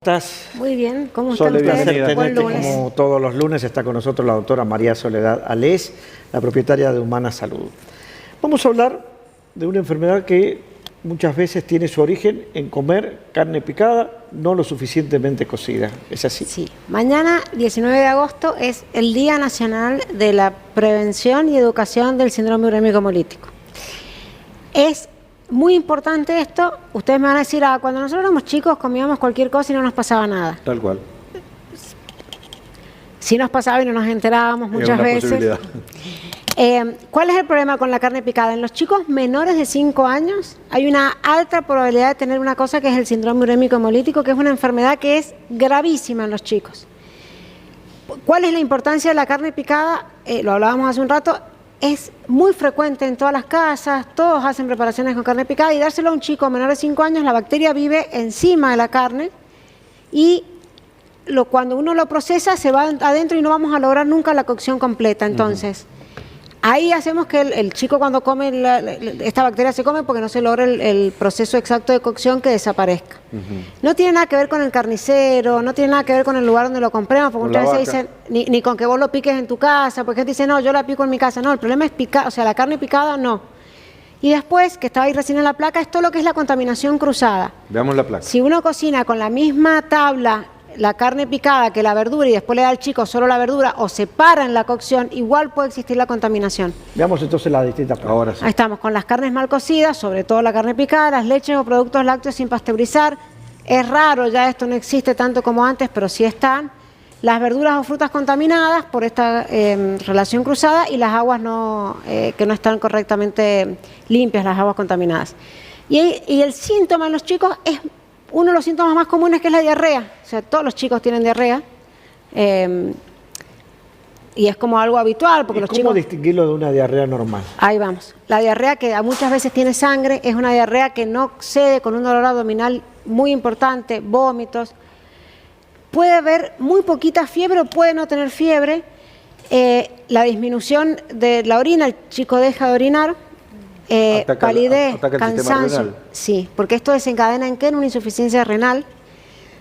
¿Estás? Muy bien, ¿cómo están Sole, ustedes? Buen tenerte, lunes. como todos los lunes está con nosotros la doctora María Soledad Alés, la propietaria de Humana Salud. Vamos a hablar de una enfermedad que muchas veces tiene su origen en comer carne picada no lo suficientemente cocida. ¿Es así? Sí, mañana 19 de agosto es el Día Nacional de la Prevención y Educación del Síndrome Urémico Hemolítico. Es muy importante esto. Ustedes me van a decir, cuando nosotros éramos chicos comíamos cualquier cosa y no nos pasaba nada. Tal cual. Sí nos pasaba y no nos enterábamos muchas veces. ¿Cuál es el problema con la carne picada? En los chicos menores de 5 años hay una alta probabilidad de tener una cosa que es el síndrome urémico hemolítico, que es una enfermedad que es gravísima en los chicos. ¿Cuál es la importancia de la carne picada? Lo hablábamos hace un rato. Es muy frecuente en todas las casas, todos hacen preparaciones con carne picada, y dárselo a un chico menor de 5 años, la bacteria vive encima de la carne y cuando uno lo procesa se va adentro y no vamos a lograr nunca la cocción completa. Entonces, ahí hacemos que el chico cuando come, esta bacteria se come porque no se logra el proceso exacto de cocción, que desaparezca. No tiene nada que ver con el carnicero, no tiene nada que ver con el lugar donde lo compremos, porque muchas veces dicen, ni con que vos lo piques en tu casa, porque gente dice, no, yo la pico en mi casa. No, el problema es picar, o sea, la carne picada no. Y después, que estaba ahí recién en la placa, es todo lo que es la contaminación cruzada. Veamos la placa. Si uno cocina con la misma tabla la carne picada que la verdura y después le da al chico solo la verdura o separa en la cocción, igual puede existir la contaminación. Veamos entonces las distintas placas. Ahora sí. Ahí estamos con las carnes mal cocidas, sobre todo la carne picada, las leches o productos lácteos sin pasteurizar. Es raro, ya esto no existe tanto como antes, pero sí están. Las verduras o frutas contaminadas por esta relación cruzada, y las aguas que no están correctamente limpias, las aguas contaminadas. Y el síntoma en los chicos es uno de los síntomas más comunes, que es la diarrea. O sea, todos los chicos tienen diarrea. Y es como algo habitual, porque los chicos... ¿Cómo distinguirlo de una diarrea normal? Ahí vamos. La diarrea, que muchas veces tiene sangre, es una diarrea que no cede, con un dolor abdominal muy importante, vómitos. Puede haber muy poquita fiebre o puede no tener fiebre. La disminución de la orina, el chico deja de orinar. Palidez, cansancio. Sí, porque esto desencadena en qué, en una insuficiencia renal,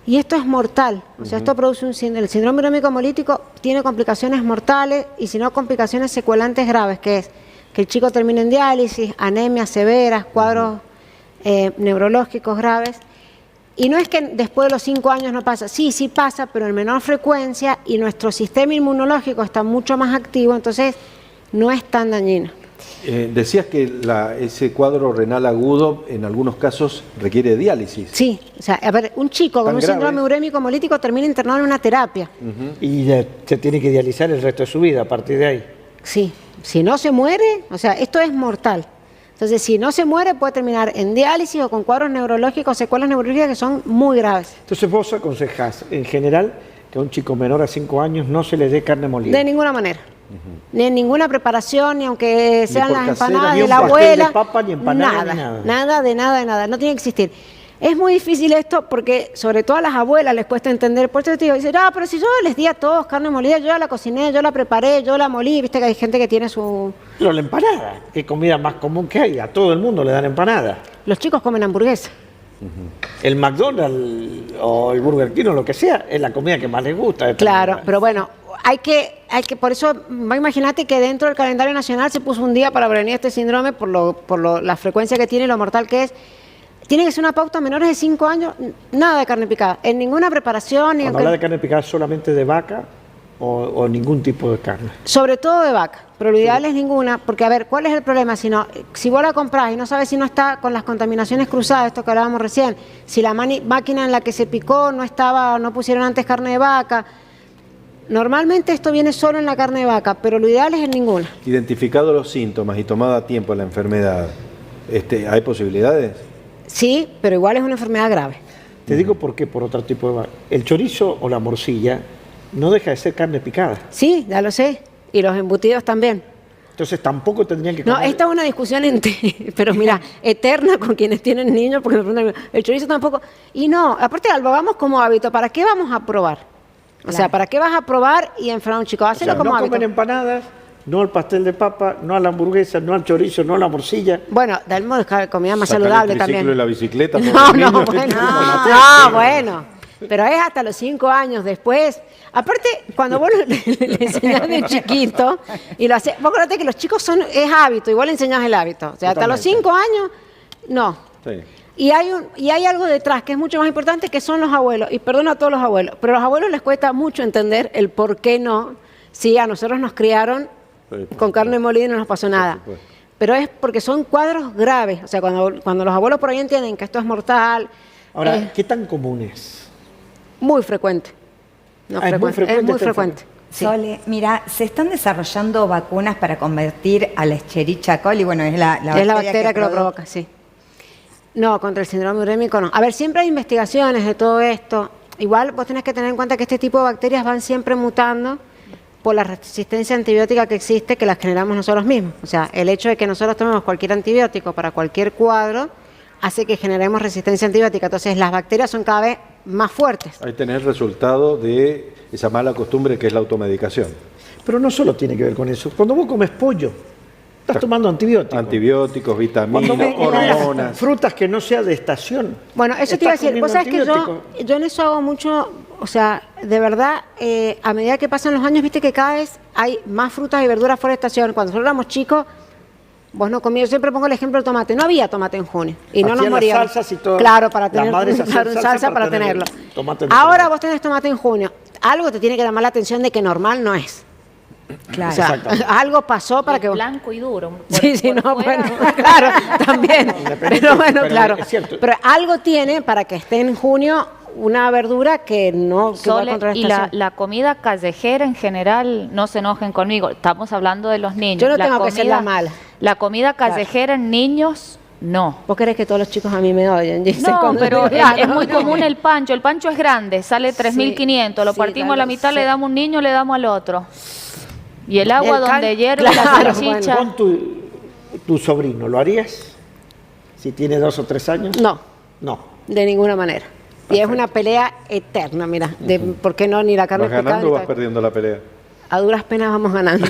y esto es mortal. O sea, esto produce el síndrome urémico hemolítico, tiene complicaciones mortales, y si no, complicaciones secuelantes graves, que es que el chico termine en diálisis, anemias severas, cuadros neurológicos graves. Y no es que después de los 5 años no pasa, sí pasa, pero en menor frecuencia, y nuestro sistema inmunológico está mucho más activo, entonces no es tan dañino. Decías que ese cuadro renal agudo en algunos casos requiere diálisis. Sí, o sea, a ver, un chico con un síndrome urémico hemolítico termina internado en una terapia. Y se tiene que dializar el resto de su vida a partir de ahí. Sí, si no se muere, o sea, esto es mortal. Entonces, si no se muere, puede terminar en diálisis o con cuadros neurológicos, secuelas neurológicas que son muy graves. Entonces vos aconsejás, en general, que a un chico menor a 5 años no se le dé carne molida. De ninguna manera. Ni en ninguna preparación, ni aunque sean las empanadas ni de un la pastel abuela. de papa, ni empanada, ni nada. Nada, no tiene que existir. Es muy difícil esto porque sobre todo a las abuelas les cuesta entender. Por eso te digo, dicen, pero si yo les di a todos carne molida, yo ya la cociné, yo la preparé, yo la molí. Viste que hay gente que tiene su... Pero la empanada, que es comida más común que hay, a todo el mundo le dan empanada. Los chicos comen hamburguesa. El McDonald's o el Burger King o lo que sea, es la comida que más les gusta. Claro, pero bueno, hay que, por eso, imagínate que dentro del calendario nacional se puso un día para prevenir este síndrome por la frecuencia que tiene y lo mortal que es. Tiene que ser una pauta menores de 5 años, nada de carne picada, en ninguna preparación. Cuando habla de carne picada, ¿solamente de vaca o ningún tipo de carne? Sobre todo de vaca, pero lo ideal es ninguna, porque a ver, ¿cuál es el problema? Si vos la comprás y no sabes si no está con las contaminaciones cruzadas, esto que hablábamos recién, si la máquina en la que se picó no pusieron antes carne de vaca. Normalmente esto viene solo en la carne de vaca, pero lo ideal es en ninguna. Identificados los síntomas y tomada a tiempo la enfermedad, ¿hay posibilidades? Sí, pero igual es una enfermedad grave. Te digo por qué, por otro tipo de vaca. El chorizo o la morcilla no deja de ser carne picada. Sí, ya lo sé. Y los embutidos también. Entonces tampoco tendrían que comer... No, esta es una discusión pero mira, eterna con quienes tienen niños, porque me preguntan, el chorizo tampoco... Y no, aparte lo hagamos como hábito. ¿Para qué vamos a probar? O sea, ¿para qué vas a probar y enfermar a un chico? Hazlo como hábito. No comen empanadas, no al pastel de papa, no a la hamburguesa, no al chorizo, no a la morcilla. Bueno, debemos buscar comida más saludable también. ¿El triciclo y la bicicleta? No, bueno. pero es hasta los 5 años después. Aparte, cuando vos le enseñás de chiquito, y lo haces, vos acordate que los chicos es hábito, y vos le enseñás el hábito. O sea, hasta los 5 años, no. Sí. Y hay algo detrás que es mucho más importante, que son los abuelos. Y perdona a todos los abuelos, pero a los abuelos les cuesta mucho entender el por qué no. Sí, a nosotros nos criaron con carne molida y no nos pasó nada. Pero es porque son cuadros graves. O sea, cuando los abuelos por ahí entienden que esto es mortal. Ahora, ¿qué tan común es? Muy frecuente. No, es muy frecuente. Es muy frecuente. Sí. Sole, mira, se están desarrollando vacunas para convertir a la Escherichia coli. Bueno, es la bacteria que lo provoca, sí. No, contra el síndrome urémico no. A ver, siempre hay investigaciones de todo esto. Igual vos tenés que tener en cuenta que este tipo de bacterias van siempre mutando por la resistencia antibiótica que existe, que las generamos nosotros mismos. O sea, el hecho de que nosotros tomemos cualquier antibiótico para cualquier cuadro hace que generemos resistencia antibiótica. Entonces, las bacterias son cada vez más fuertes. Ahí tenés el resultado de esa mala costumbre que es la automedicación. Pero no solo tiene que ver con eso. Cuando vos comes pollo, estás tomando antibióticos. Antibióticos, vitaminas, hormonas. Frutas que no sea de estación. Bueno, eso te iba a decir. Vos sabés que yo en eso hago mucho, o sea, de verdad, a medida que pasan los años, viste que cada vez hay más frutas y verduras fuera de estación. Cuando nosotros éramos chicos, vos no comías, yo siempre pongo el ejemplo del tomate. No había tomate en junio y no nos moríamos. Salsas y todo. Claro, para tener salsa para tenerlo. Tomate ahora vos tenés tomate en junio. Algo te tiene que llamar la atención de que normal no es. Claro. O sea, algo pasó para que... Blanco y duro. Sí, no, bueno, claro, también. Pero bueno, claro. Pero algo tiene para que esté en junio una verdura que no... Que va contra y la comida callejera en general, no se enojen conmigo, estamos hablando de los niños. Yo no tengo que ser la mala. La comida callejera en niños... No. ¿Vos querés que todos los chicos a mí me odien? No, pero es muy común el pancho. El pancho es grande, sale 3.500. Lo partimos a la mitad, le damos a un niño, le damos al otro. Y el agua donde hierve la salchicha. Con tu sobrino, ¿lo harías? Si tiene 2 o 3 años. No. No. De ninguna manera. Perfecto. Y es una pelea eterna, mira. De por qué no, ni la carne picada. ¿Vas ganando o vas perdiendo la pelea? A duras penas vamos ganando,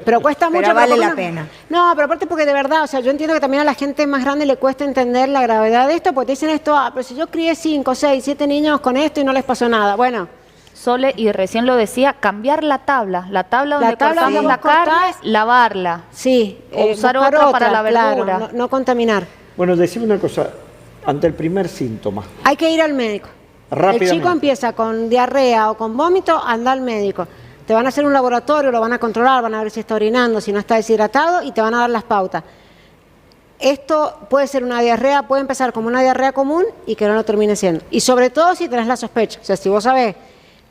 pero cuesta mucho. Pero vale la pena. No, pero aparte porque de verdad, o sea, yo entiendo que también a la gente más grande le cuesta entender la gravedad de esto, porque te dicen esto, pero si yo crié 5, 6, 7 niños con esto y no les pasó nada, bueno. Sole, y recién lo decía, cambiar la tabla donde cortamos la carne, lavarla. Sí. O usar otra para la verdura. Claro, no contaminar. Bueno, decime una cosa, ante el primer síntoma. Hay que ir al médico. Rápidamente. El chico empieza con diarrea o con vómito, anda al médico. Te van a hacer un laboratorio, lo van a controlar, van a ver si está orinando, si no está deshidratado y te van a dar las pautas. Esto puede ser una diarrea, puede empezar como una diarrea común y que no lo termine siendo. Y sobre todo si tenés la sospecha. O sea, si vos sabés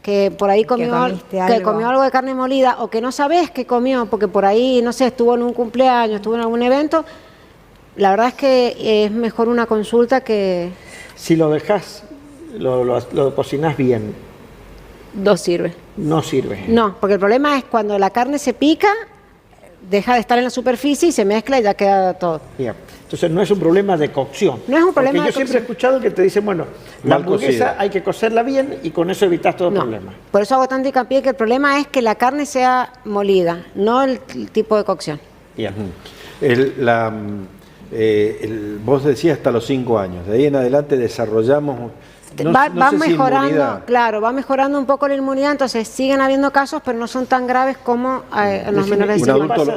que por ahí comió algo de carne molida o que no sabés qué comió, porque por ahí, no sé, estuvo en un cumpleaños, estuvo en algún evento, la verdad es que es mejor una consulta que... Si lo dejás, lo cocinás bien. No sirve. No sirve. No, porque el problema es cuando la carne se pica, deja de estar en la superficie y se mezcla y ya queda todo. Bien. Entonces no es un problema de cocción. No es un problema de cocción. Porque yo siempre he escuchado que te dicen, bueno, la hamburguesa hay que cocerla bien y con eso evitas todo problema. Por eso hago tanto hincapié que el problema es que la carne sea molida, no el tipo de cocción. Bien. Vos decías hasta los 5 años. De ahí en adelante desarrollamos... va mejorando, claro, va mejorando un poco la inmunidad, entonces siguen habiendo casos, pero no son tan graves como en los menores de 5 años.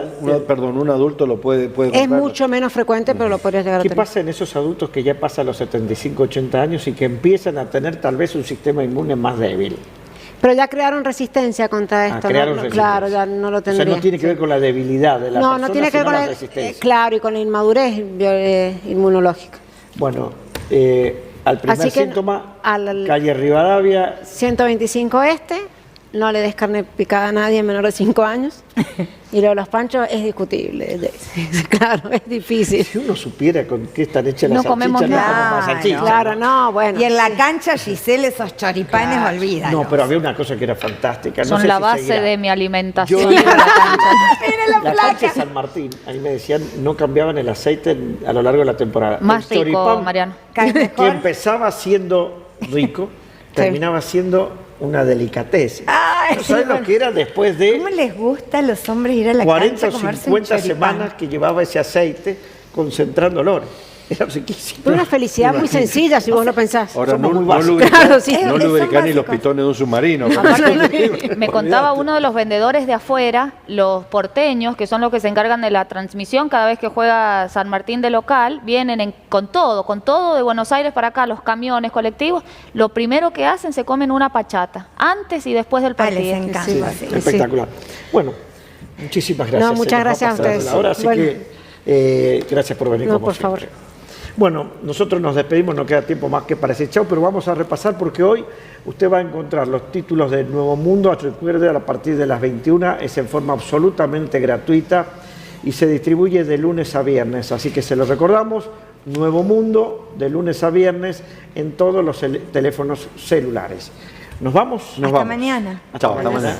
Un adulto lo puede Es contraer. mucho menos frecuente, pero lo podrías llegar a tener. ¿Qué pasa en esos adultos que ya pasan los 75, 80 años y que empiezan a tener tal vez un sistema inmune más débil? Pero ya crearon resistencia contra esto, ¿no? Claro, ya no lo tendría. O sea, no tiene que ver con la debilidad de la persona, no tiene que ver con la resistencia. Claro, y con la inmadurez inmunológica. Bueno, al primer síntoma, calle Rivadavia. 125 no le des carne picada a nadie menor de 5 años. Y lo de los panchos es discutible. Claro, es difícil. Si uno supiera con qué están hechas las salchichas, comemos nada. Claro, no, bueno. Y en la cancha, Giselle, esos choripanes, olvídalo. No, pero había una cosa que era fantástica. Son la base de mi alimentación. La cancha de San Martín, ahí me decían, no cambiaban el aceite a lo largo de la temporada. Más el rico, Mariano. Que empezaba siendo rico, terminaba siendo una delicatez. ¿No sabes lo que era después de ¿Cómo les gusta a los hombres ir a la 40 cancha a o comerse 50 un choripán? semanas que llevaba ese aceite concentrando olores? Era riquísimo. Fue una felicidad muy sencilla, si vos lo pensás. Ahora, Somos no, muy no básicos. lubricar, Claro, sí. no Son lubricar ni los básicos. pitones de un submarino. Aparte, me contaba uno de los vendedores de afuera, los porteños, que son los que se encargan de la transmisión, cada vez que juega San Martín de local, vienen con todo de Buenos Aires para acá, los camiones, colectivos, lo primero que hacen, se comen una pachata, antes y después del partido. les encanta. Sí, Sí. Espectacular. Bueno, muchísimas gracias. No, muchas Se nos va gracias a pasar ustedes. la hora, así Bueno. que gracias por venir No, como por siempre. favor. Bueno, nosotros nos despedimos, no queda tiempo más que para decir chao, pero vamos a repasar porque hoy usted va a encontrar los títulos de Nuevo Mundo. Recuerde, a partir de las 21 es en forma absolutamente gratuita y se distribuye de lunes a viernes. Así que se lo recordamos, Nuevo Mundo de lunes a viernes en todos los teléfonos celulares. ¿Nos vamos? Nos Hasta vamos. mañana. Chao, hasta mañana.